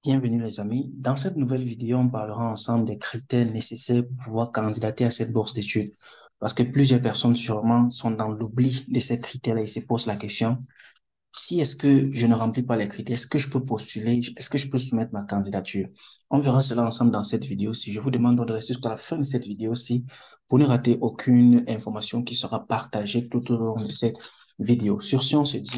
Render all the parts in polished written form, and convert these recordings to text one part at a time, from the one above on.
Bienvenue les amis. Dans cette nouvelle vidéo, on parlera ensemble des critères nécessaires pour pouvoir candidater à cette bourse d'études. Parce que plusieurs personnes sûrement sont dans l'oubli de ces critères-là et se posent la question, si est-ce que je ne remplis pas les critères, est-ce que je peux postuler, est-ce que je peux soumettre ma candidature? On verra cela ensemble dans cette vidéo-ci. Je vous demande de rester jusqu'à la fin de cette vidéo-ci pour ne rater aucune information qui sera partagée tout au long de cette vidéo. Sur ce, on se dit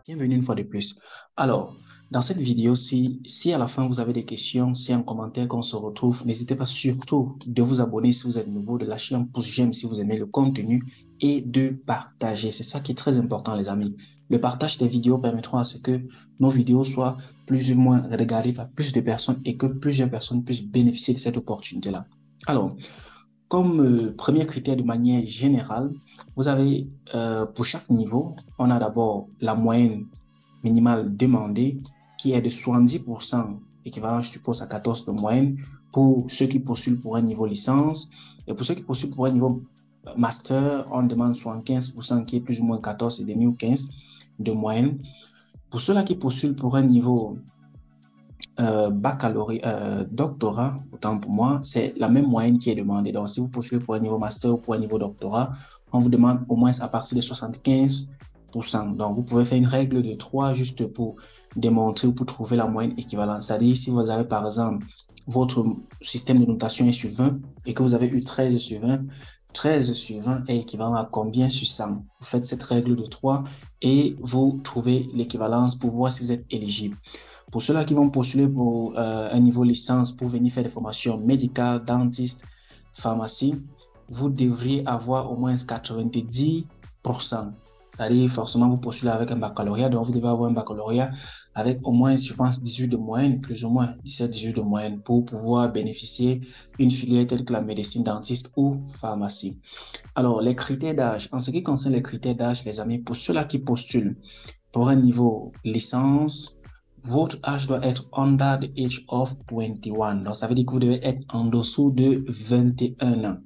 bienvenue une fois de plus. Alors, dans cette vidéo-ci, si à la fin vous avez des questions, si un commentaire qu'on se retrouve, n'hésitez pas surtout de vous abonner si vous êtes nouveau, de lâcher un pouce j'aime si vous aimez le contenu et de partager. C'est ça qui est très important, les amis. Le partage des vidéos permettra à ce que nos vidéos soient plus ou moins regardées par plus de personnes et que plusieurs personnes puissent bénéficier de cette opportunité-là. Alors, comme premier critère de manière générale, vous avez pour chaque niveau, on a d'abord la moyenne minimale demandée qui est de 70%, équivalent je suppose à 14 de moyenne pour ceux qui postulent pour un niveau licence. Et pour ceux qui postulent pour un niveau master, on demande 75% qui est plus ou moins 14,5 ou 15 de moyenne. Pour ceux-là qui postulent pour un niveau baccalauréat, doctorat, autant pour moi, c'est la même moyenne qui est demandée. Donc, si vous postulez pour un niveau master ou pour un niveau doctorat, on vous demande au moins à partir de 75%. Donc, vous pouvez faire une règle de 3 juste pour démontrer ou pour trouver la moyenne équivalente. C'est-à-dire, si vous avez par exemple, votre système de notation est sur 20 et que vous avez eu 13 sur 20, 13 sur 20 est équivalent à combien sur 100? Vous faites cette règle de 3 et vous trouvez l'équivalence pour voir si vous êtes éligible. Pour ceux-là qui vont postuler pour un niveau licence pour venir faire des formations médicales, dentistes, pharmacie, vous devriez avoir au moins 90%. C'est-à-dire, forcément, vous postulez avec un baccalauréat, donc vous devez avoir un baccalauréat avec au moins, je pense, 18 de moyenne, plus ou moins 17-18 de moyenne pour pouvoir bénéficier d'une filière telle que la médecine dentiste ou pharmacie. Alors, les critères d'âge. En ce qui concerne les critères d'âge, les amis, pour ceux-là qui postulent pour un niveau licence, votre âge doit être under the age of 21. Donc, ça veut dire que vous devez être en dessous de 21 ans.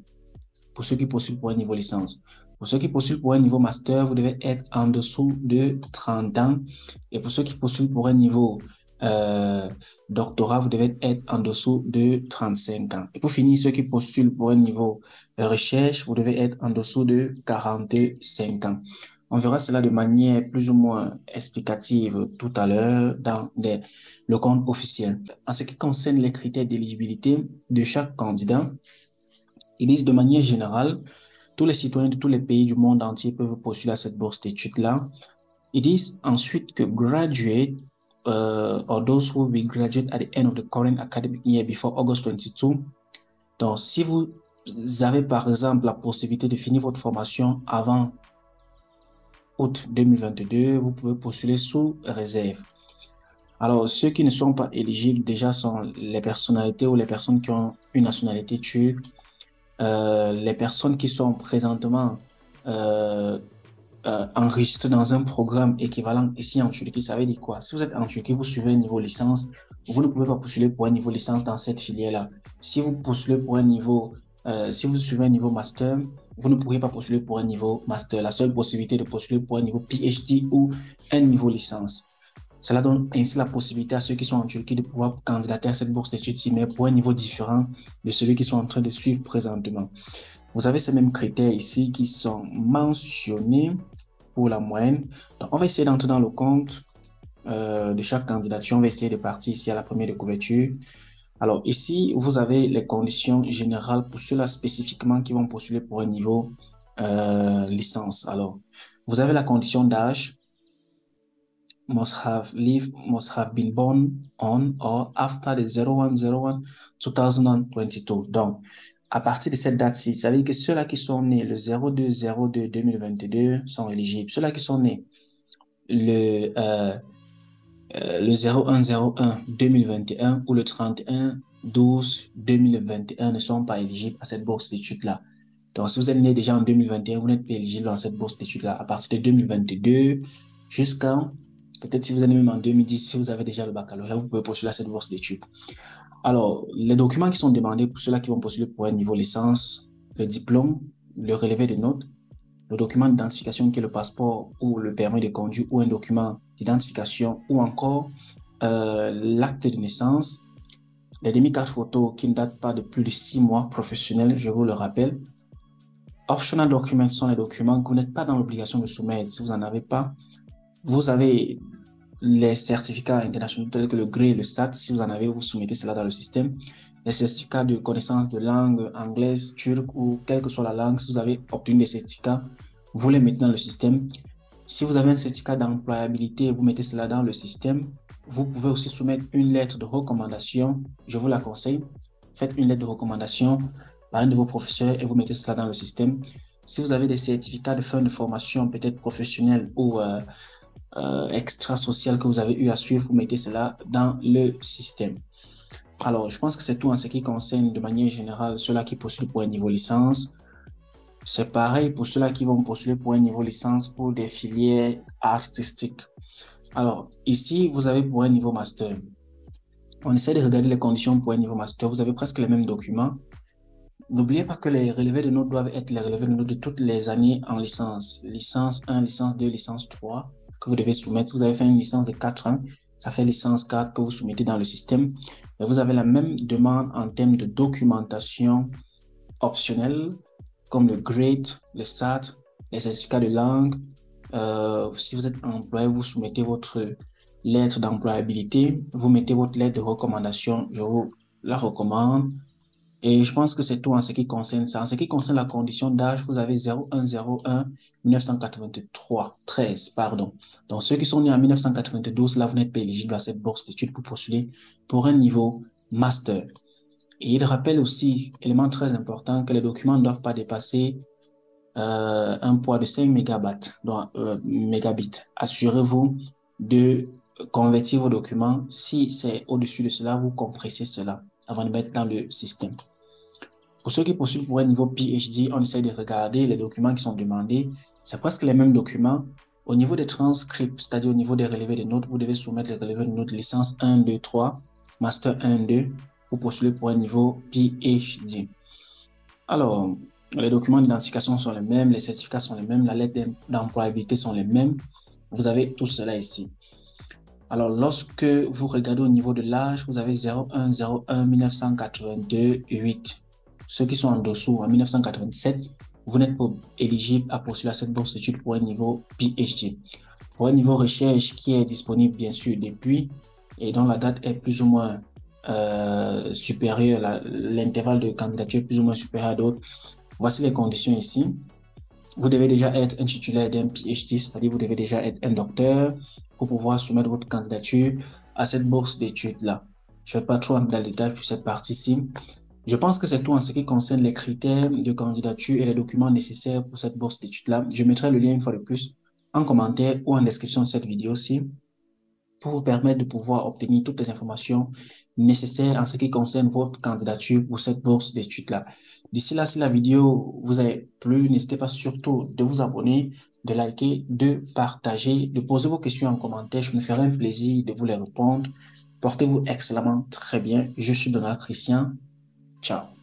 Pour ceux qui postulent pour un niveau licence. Pour ceux qui postulent pour un niveau master, vous devez être en dessous de 30 ans. Et pour ceux qui postulent pour un niveau doctorat, vous devez être en dessous de 35 ans. Et pour finir, ceux qui postulent pour un niveau recherche, vous devez être en dessous de 45 ans. On verra cela de manière plus ou moins explicative tout à l'heure dans le compte officiel. En ce qui concerne les critères d'éligibilité de chaque candidat, ils disent de manière générale, tous les citoyens de tous les pays du monde entier peuvent postuler à cette bourse d'études-là. Ils disent ensuite que graduate or those who will graduate at the end of the current academic year before August 22. Donc, si vous avez par exemple la possibilité de finir votre formation avant août 2022, vous pouvez postuler sous réserve. Alors, ceux qui ne sont pas éligibles déjà sont les personnalités ou les personnes qui ont une nationalité turque, les personnes qui sont présentement enregistrées dans un programme équivalent ici en Turquie. Ça veut dire quoi? Si vous êtes en Turquie, vous suivez un niveau licence, vous ne pouvez pas postuler pour un niveau licence dans cette filière-là. Si vous postulez pour un niveau, si vous suivez un niveau master, vous ne pourriez pas postuler pour un niveau master. La seule possibilité de postuler pour un niveau PhD ou un niveau licence. Cela donne ainsi la possibilité à ceux qui sont en Turquie de pouvoir candidater à cette bourse d'études, mais pour un niveau différent de celui qu'ils sont en train de suivre présentement. Vous avez ces mêmes critères ici qui sont mentionnés pour la moyenne. Donc, on va essayer d'entrer dans le compte de chaque candidature. On va essayer de partir ici à la première de couverture. Alors, ici, vous avez les conditions générales pour ceux-là spécifiquement qui vont postuler pour un niveau licence. Alors, vous avez la condition d'âge. Must have been born on or after the 01/01/2022. Donc, à partir de cette date-ci, ça veut dire que ceux-là qui sont nés le 02/02/2022 sont éligibles. Ceux-là qui sont nés le 01/01/2021 ou le 31/12/2021 ne sont pas éligibles à cette bourse d'études-là. Donc, si vous êtes né déjà en 2021, vous n'êtes pas éligible dans cette bourse d'études-là. À partir de 2022 jusqu'à peut-être si vous êtes même en 2010, si vous avez déjà le baccalauréat, vous pouvez postuler à cette bourse d'études. Alors, les documents qui sont demandés pour ceux-là qui vont postuler pour un niveau licence, le diplôme, le relevé de notes, le document d'identification qui est le passeport ou le permis de conduire ou un document d'identification ou encore l'acte de naissance, les demi-cartes photos qui ne datent pas de plus de 6 mois professionnels, je vous le rappelle. Optional documents sont les documents que vous n'êtes pas dans l'obligation de soumettre. Si vous n'en avez pas, vous avez les certificats internationaux tels que le GRE et le SAT. Si vous en avez, vous soumettez cela dans le système. Les certificats de connaissance de langue anglaise, turque ou quelle que soit la langue, si vous avez obtenu des certificats, vous les mettez dans le système. Si vous avez un certificat d'employabilité, vous mettez cela dans le système. Vous pouvez aussi soumettre une lettre de recommandation. Je vous la conseille. Faites une lettre de recommandation par un de vos professeurs et vous mettez cela dans le système. Si vous avez des certificats de fin de formation, peut-être professionnelle ou extra-social que vous avez eu à suivre, vous mettez cela dans le système. Alors, je pense que c'est tout en ce qui concerne de manière générale ceux-là qui postulent pour un niveau licence. C'est pareil pour ceux-là qui vont postuler pour un niveau licence pour des filières artistiques. Alors, ici, vous avez pour un niveau master. On essaie de regarder les conditions pour un niveau master. Vous avez presque les mêmes documents. N'oubliez pas que les relevés de notes doivent être les relevés de notes de toutes les années en licence. Licence 1, licence 2, licence 3 que vous devez soumettre. Si vous avez fait une licence de 4 ans, ça fait licence 4 que vous soumettez dans le système. Et vous avez la même demande en termes de documentation optionnelle, comme le grade, le SAT, les certificats de langue. Si vous êtes employé, vous soumettez votre lettre d'employabilité, vous mettez votre lettre de recommandation, je vous la recommande. Et je pense que c'est tout en ce qui concerne ça. En ce qui concerne la condition d'âge, vous avez 0101 1983, 13, pardon. Donc, ceux qui sont nés en 1992, là, vous n'êtes pas éligible à cette bourse d'études pour postuler pour un niveau master. Et il rappelle aussi, élément très important, que les documents ne doivent pas dépasser un poids de 5 mégabits. Assurez-vous de convertir vos documents. Si c'est au-dessus de cela, vous compressez cela avant de mettre dans le système. Pour ceux qui postulent pour un niveau PhD, on essaie de regarder les documents qui sont demandés. C'est presque les mêmes documents. Au niveau des transcripts, c'est-à-dire au niveau des relevés de notes, vous devez soumettre les relevés de notes licence 1, 2, 3, master 1, 2 pour postuler pour un niveau PhD. Alors, les documents d'identification sont les mêmes, les certificats sont les mêmes, la lettre d'employabilité sont les mêmes. Vous avez tout cela ici. Alors, lorsque vous regardez au niveau de l'âge, vous avez 0101 1982 8. Ceux qui sont en dessous, en 1987, vous n'êtes pas éligible à postuler à cette bourse d'études pour un niveau PhD. Pour un niveau recherche qui est disponible, bien sûr, depuis, et dont la date est plus ou moins supérieure, l'intervalle de candidature est plus ou moins supérieur à d'autres. Voici les conditions ici. Vous devez déjà être un titulaire d'un PhD, c'est-à-dire vous devez déjà être un docteur pour pouvoir soumettre votre candidature à cette bourse d'études-là. Je ne vais pas trop entrer dans le détail sur cette partie-ci. Je pense que c'est tout en ce qui concerne les critères de candidature et les documents nécessaires pour cette bourse d'études-là. Je mettrai le lien une fois de plus en commentaire ou en description de cette vidéo-ci pour vous permettre de pouvoir obtenir toutes les informations nécessaires en ce qui concerne votre candidature pour cette bourse d'études-là. D'ici là, si la vidéo vous a plu, n'hésitez pas surtout de vous abonner, de liker, de partager, de poser vos questions en commentaire. Je me ferai un plaisir de vous les répondre. Portez-vous excellemment très bien. Je suis Donald Christian. Ciao.